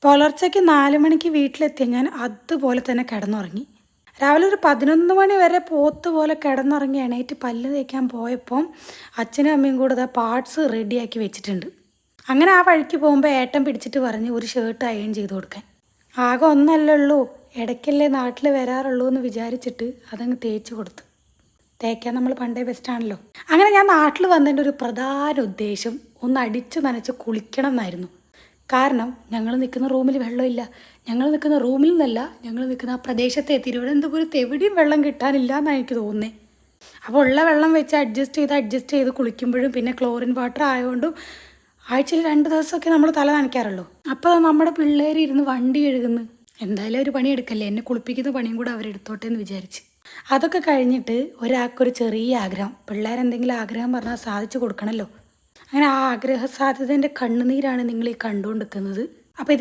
പുലർച്ചയ്ക്ക് 4 മണിക്ക് വീട്ടിലെത്തിയ ഞാൻ അതുപോലെ തന്നെ കിടന്നുറങ്ങി. രാവിലെ ഒരു 11 മണി വരെ പോത്ത് പോലെ കിടന്നുറങ്ങി എണീറ്റ് പല്ല് തേക്കാൻ പോയപ്പം അച്ഛനും അമ്മയും കൂടെ ഇതാ പാർട്സ് റെഡിയാക്കി വെച്ചിട്ടുണ്ട്. അങ്ങനെ ആ വഴിക്ക് പോകുമ്പോൾ ഏട്ടൻ പിടിച്ചിട്ട് പറഞ്ഞ് ഒരു ഷർട്ട് അയൺ ചെയ്ത് കൊടുക്കാൻ. ആകെ ഒന്നല്ലേ ഉള്ളൂ, ഇടയ്ക്കല്ലേ നാട്ടിൽ വരാറുള്ളൂ എന്ന് വിചാരിച്ചിട്ട് അതങ്ങ് തേച്ച് കൊടുത്തു. തേക്കാൻ നമ്മൾ പണ്ടേ ബെസ്റ്റാണല്ലോ. അങ്ങനെ ഞാൻ നാട്ടിൽ വന്നതിൻ്റെ ഒരു പ്രധാന ഉദ്ദേശം ഒന്ന് അടിച്ച് നനച്ച് കുളിക്കണം എന്നായിരുന്നു. കാരണം ഞങ്ങൾ നിൽക്കുന്ന റൂമിൽ വെള്ളമില്ല. ഞങ്ങൾ നിൽക്കുന്ന റൂമിൽ നിന്നല്ല, ഞങ്ങൾ നിൽക്കുന്ന ആ പ്രദേശത്തെ തിരുവനന്തപുരത്ത് എവിടെയും വെള്ളം കിട്ടാനില്ല എന്നാണ് എനിക്ക് തോന്നുന്നത്. അപ്പോൾ ഉള്ള വെള്ളം വെച്ച് അഡ്ജസ്റ്റ് ചെയ്ത് കുളിക്കുമ്പോഴും പിന്നെ ക്ലോറിൻ വാട്ടർ ആയതുകൊണ്ടും ആഴ്ചയിൽ 2 ദിവസമൊക്കെ നമ്മൾ തല നനയ്ക്കാറല്ലോ. അപ്പോൾ നമ്മുടെ പിള്ളേർ ഇരുന്ന് വണ്ടി കഴുകുന്നു. എന്തായാലും ഒരു പണിയെടുക്കല്ലേ, എന്നെ കുളിപ്പിക്കുന്ന പണിയും കൂടെ അവരെടുത്തോട്ടെ എന്ന് വിചാരിച്ച്. അതൊക്കെ കഴിഞ്ഞിട്ട് ഒരാൾക്കൊരു ചെറിയ ആഗ്രഹം, പിള്ളേരെന്തെങ്കിലും ആഗ്രഹം പറഞ്ഞാൽ സാധിച്ചു കൊടുക്കണമല്ലോ. അങ്ങനെ ആ ആഗ്രഹ സാധ്യതേൻ്റെ കണ്ണുനീരാണ് നിങ്ങൾ ഈ കണ്ടുകൊണ്ടിരിക്കുന്നത്. അപ്പോൾ